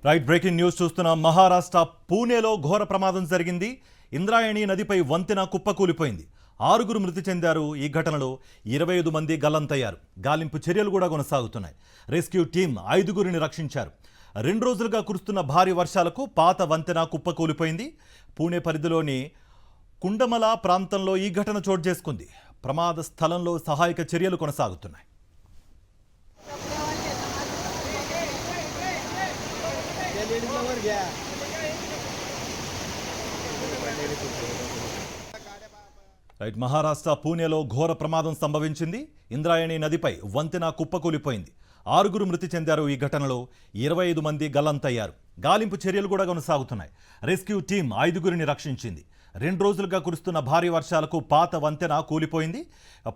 Right breaking news చూస్తున్నాం. మహారాష్ట్ర పూణేలో ఘోర ప్రమాదం జరిగింది. ఇంద్రాయణి నదిపై వంతెన కుప్పకూలిపోయింది. 6 మృతి చెందారు. ఈ ఘటనలో 25 మంది గల్లంతయ్యారు. గాలింపు చర్యలు కూడా కొనసాగుతున్నాయి. రెస్క్యూ టీం 5 రక్షించారు. 2 రోజులుగా కురుస్తున్న భారీ వర్షాలకు పాత వంతెన కుప్పకూలిపోయింది. పూణే పరిధిలోని కుండమల ప్రాంతంలో ఈ ఘటన చోటు చేసుకుంది. ప్రమాద స్థలంలో సహాయక చర్యలు కొనసాగుతున్నాయి. రైట్ మహారాష్ట్ర పూణేలో ఘోర ప్రమాదం సంభవించింది. ఇంద్రాయణి నదిపై వంతెన కుప్పకూలిపోయింది. 6 మృతి చెందారు. ఈ ఘటనలో 25 మంది గల్లంతయ్యారు. గాలింపు చర్యలు కూడా కొనసాగుతున్నాయి. Rescue team 5 రక్షించింది. 2 రోజులుగా కురుస్తున్న భారీ వర్షాలకు పాత వంతెన కూలిపోయింది.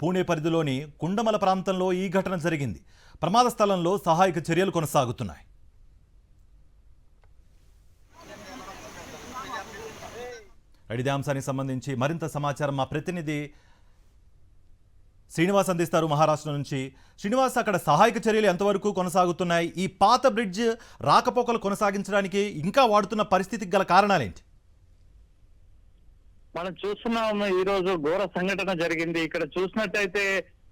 పూణే పరిధిలోని కుండమల ప్రాంతంలో ఈ ఘటన జరిగింది. ప్రమాద స్థలంలో సహాయక చర్యలు కొనసాగుతున్నాయి. ఇదే అంశానికి సంబంధించి మరింత సమాచారం మా ప్రతినిధి శ్రీనివాస్ అందిస్తారు మహారాష్ట్ర నుంచి. శ్రీనివాస్, అక్కడ సహాయక చర్యలు ఎంతవరకు కొనసాగుతున్నాయి? ఈ పాత బ్రిడ్జ్ రాకపోకలు కొనసాగించడానికి ఇంకా వాడుతున్న పరిస్థితికి గల కారణాలేంటి? మనం చూస్తున్నాము, ఈ రోజు ఘోర సంఘటన జరిగింది. ఇక్కడ చూసినట్టయితే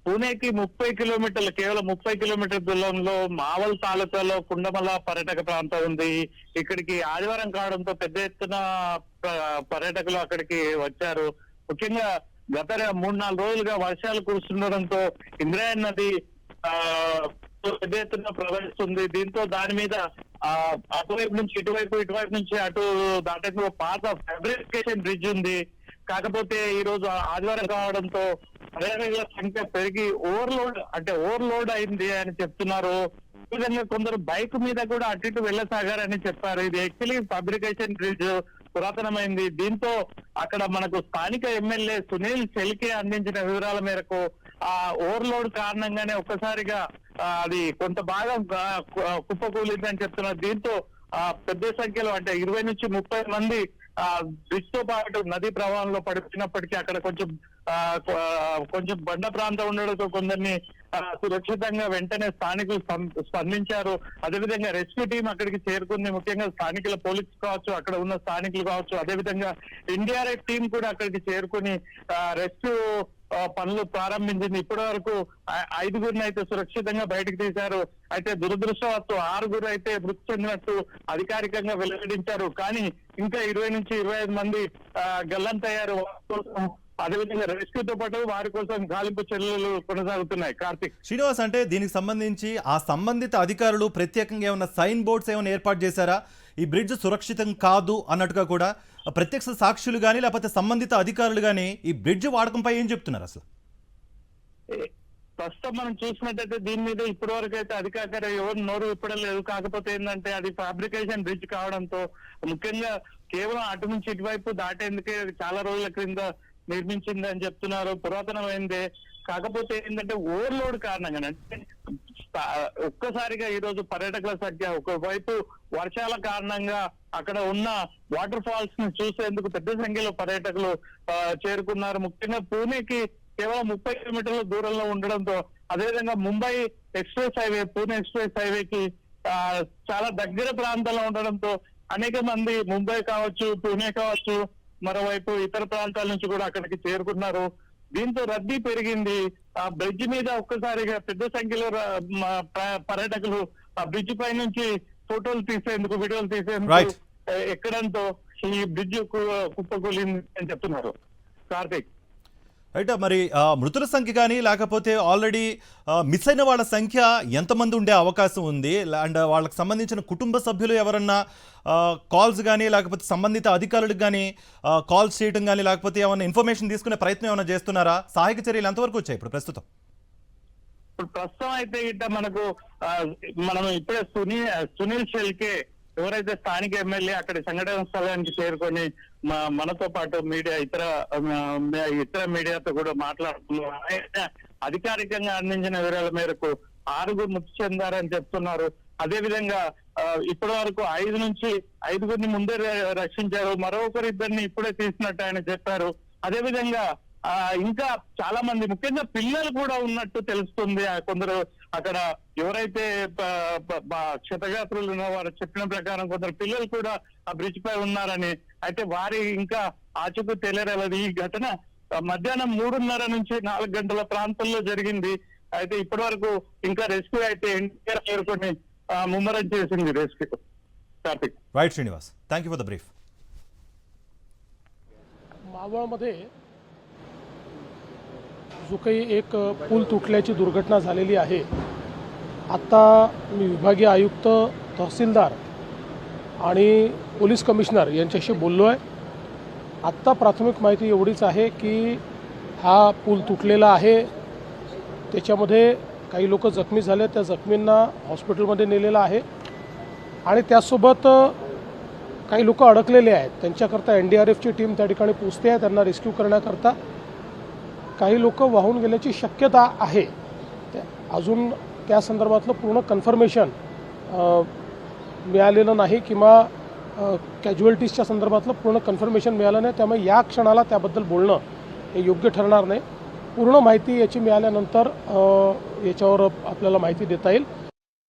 పూణేకి 30 కిలోమీటర్లు, కేవలం 30 కిలోమీటర్ల దూరంలో మావల్ తాలూకాలో కుండమల పర్యాటక ప్రాంతం ఉంది. ఇక్కడికి ఆదివారం కావడంతో పెద్ద ఎత్తున పర్యాటకులు అక్కడికి వచ్చారు. ముఖ్యంగా గత 3-4 రోజులుగా వర్షాలు కురుస్తుండడంతో ఇంద్రాయణి నది పెద్ద ఎత్తున ప్రవహిస్తుంది. దీంతో దాని మీద అటువైపు నుంచి ఇటువైపు నుంచి అటు దాటేందుకు పాత ఫ్యాబ్రికేషన్ బ్రిడ్జ్ ఉంది. కాకపోతే ఈ రోజు ఆదివారం కావడంతో పర్యాటకుల సంఖ్య పెరిగి ఓవర్లోడ్ అయింది అని చెప్తున్నారు. ఈ విధంగా కొందరు బైక్ మీద కూడా అటు ఇటు వెళ్ళసాగారని చెప్పారు. ఇది యాక్చువల్లీ ఫ్యాబ్రికేషన్ బ్రిడ్జ్ పురాతనమైంది. దీంతో అక్కడ మనకు స్థానిక ఎమ్మెల్యే సునీల్ చెల్కే అందించిన వివరాల మేరకు ఆ ఓవర్లోడ్ కారణంగానే ఒక్కసారిగా అది కొంత భాగం కుప్పకూలిందని చెప్తున్నారు. దీంతో పెద్ద సంఖ్యలో అంటే 20 నుంచి 30 మంది బ్రిడ్జ్ తో పాటు నదీ ప్రవాహంలో పడిపోయినప్పటికీ అక్కడ కొంచెం బండ ప్రాంతం ఉండడంతో కొందరిని సురక్షితంగా వెంటనే స్థానికులు స్పందించారు. అదేవిధంగా రెస్క్యూ టీం అక్కడికి చేరుకుంది. ముఖ్యంగా స్థానికుల పోలీసు కావచ్చు, అక్కడ ఉన్న స్థానికులు కావచ్చు, అదేవిధంగా ఎన్డీఆర్ఎఫ్ టీం కూడా అక్కడికి చేరుకుని రెస్క్యూ పనులు ప్రారంభించింది. ఇప్పటి వరకు 5 అయితే సురక్షితంగా బయటకు తీశారు. అయితే దురదృష్టవత్తు 6 అయితే మృతి చెందినట్టు అధికారికంగా వెల్లడించారు. కానీ ఇంకా 20 నుంచి 25 మంది గల్లంతయ్యారు. అదేవిధంగా రెస్క్యూతో పాటు వారి కోసం గాలింపు చర్యలు కొనసాగుతున్నాయి. కార్తిక్, శ్రీనివాస్, అంటే దీనికి సంబంధించి ఆ సంబంధిత అధికారులు ప్రత్యేకంగా ఏమైనా సైన్ బోర్డ్స్ ఏమైనా ఏర్పాటు చేశారా? ఈ బ్రిడ్జ్ సురక్షితం కాదు అన్నట్టుగా కూడా ప్రత్యక్ష సాక్షులు కానీ లేకపోతే సంబంధిత అధికారులు కానీ ఈ బ్రిడ్జ్ వాడకంపై ఏం చెప్తున్నారు? అసలు ప్రస్తుతం మనం చూసినట్టయితే దీని మీద ఇప్పటి వరకు అయితే అధికారులు ఎవరు నోరు విప్పడం లేదు. కాకపోతే ఏంటంటే అది ఫ్యాబ్రికేషన్ బ్రిడ్జ్ కావడంతో ముఖ్యంగా కేవలం అటు నుంచి ఇటువైపు దాటేందుకే చాలా రోజుల క్రింద నిర్మించింది అని చెప్తున్నారు. పురాతనమైందే. కాకపోతే ఏంటంటే ఓవర్లోడ్ కారణంగా అంటే ఒక్కసారిగా ఈ రోజు పర్యాటకుల సంఖ్య, ఒకవైపు వర్షాల కారణంగా అక్కడ ఉన్న వాటర్ ఫాల్స్ ని చూసేందుకు పెద్ద సంఖ్యలో పర్యాటకులు చేరుకున్నారు. ముఖ్యంగా పూణేకి కేవలం 30 కిలోమీటర్ల దూరంలో ఉండడంతో, అదేవిధంగా Mumbai express highway, Pune express హైవేకి చాలా దగ్గర ప్రాంతంలో ఉండడంతో అనేక మంది ముంబై కావచ్చు, పూణే కావచ్చు, మరోవైపు ఇతర ప్రాంతాల నుంచి కూడా అక్కడికి చేరుకున్నారు. దీంతో రద్దీ పెరిగింది. ఆ బ్రిడ్జ్ మీద ఒక్కసారిగా పెద్ద సంఖ్యలో పర్యాటకులు ఆ బ్రిడ్జ్ పై నుంచి ఫోటోలు తీసేందుకు, వీడియోలు తీసేందుకు ఎక్కడంతో ఈ బ్రిడ్జ్ కుప్పకూలింది అని చెప్తున్నారు. కార్తిక్, అయితే మరి మృతుల సంఖ్య కానీ లేకపోతే ఆల్రెడీ మిస్ అయిన వాళ్ళ సంఖ్య ఎంతమంది ఉండే అవకాశం ఉంది? అండ్ వాళ్ళకి సంబంధించిన కుటుంబ సభ్యులు ఎవరన్నా కాల్స్ కానీ లేకపోతే సంబంధిత అధికారులకు కానీ కాల్స్ చేయడం కానీ లేకపోతే ఏమైనా ఇన్ఫర్మేషన్ తీసుకునే ప్రయత్నం ఏమైనా చేస్తున్నారా? సహాయక చర్యలు ఎంతవరకు వచ్చాయి ఇప్పుడు ప్రస్తుతం అయితే ఇట్లా మనం ఇప్పుడే సునీల్ చెల్కే ఎవరైతే స్థానిక ఎమ్మెల్యే అక్కడి సంఘటన స్థలానికి చేరుకొని మనతో పాటు ఇతర మీడియాతో కూడా మాట్లాడుతున్నారు. అధికారికంగా అందించిన వివరాల మేరకు 6 మృతి చెందారని చెప్తున్నారు. అదేవిధంగా ఇప్పటి వరకు 5 ముందే రక్షించారు. మరొకరిద్దరిని ఇప్పుడే తీసినట్టు ఆయన చెప్పారు. అదేవిధంగా ఇంకా చాలా మంది ముఖ్యంగా పిల్లలు కూడా ఉన్నట్టు తెలుస్తుంది. కొందరు అక్కడ ఎవరైతే క్షతగాత్రులు ఉన్నారో వారు చెప్పిన ప్రకారం కొందరు పిల్లలు కూడా ఆ బ్రిడ్జ్ పై ఉన్నారని, అయితే వారి ఇంకా ఆచూకు తెలియలేదు. ఈ ఘటన మధ్యాహ్నం 3:30 నుంచి 4 గంటల ప్రాంతంలో జరిగింది. అయితే ఇప్పటి వరకు ఇంకా రెస్క్యూ అయితే ఎన్టీఆర్ చేరుకొని ముమ్మరం చేసింది rescue. Karthik. Right Srinivas, thank you for the brief. मावळमध्ये जो काही एक पूल तुटल्याची दुर्घटना झालेली आहे, आत्ता मी विभागीय आयुक्त, तहसीलदार आणि पोलीस कमिशनर यांच्याशी बोललो आहे. आत्ता प्राथमिक माहिती एवढीच आहे की हा पूल तुटलेला आहे, त्याच्यामध्ये काही लोक जखमी झाले, त्या जखमींना हॉस्पिटलमध्ये नेलेलं आहे आणि त्यासोबत काही लोक अडकलेले आहेत. त्यांच्याकरता NDRFची टीम त्या ठिकाणी पोहोचते आहे. त्यांना रेस्क्यू करण्याकरता काही लोक वाहून गेल्याची शक्यता आहे. अजून त्या संदर्भातलं पूर्ण कन्फर्मेशन मिळालेलं नाही किंवा कॅज्युअल्टीजच्या संदर्भातलं पूर्ण कन्फर्मेशन मिळालं नाही. त्यामुळे या क्षणाला त्याबद्दल बोलणं हे योग्य ठरणार नाही. पूर्ण माहिती याची मिळाल्यानंतर याच्यावर आपल्याला माहिती देता येईल.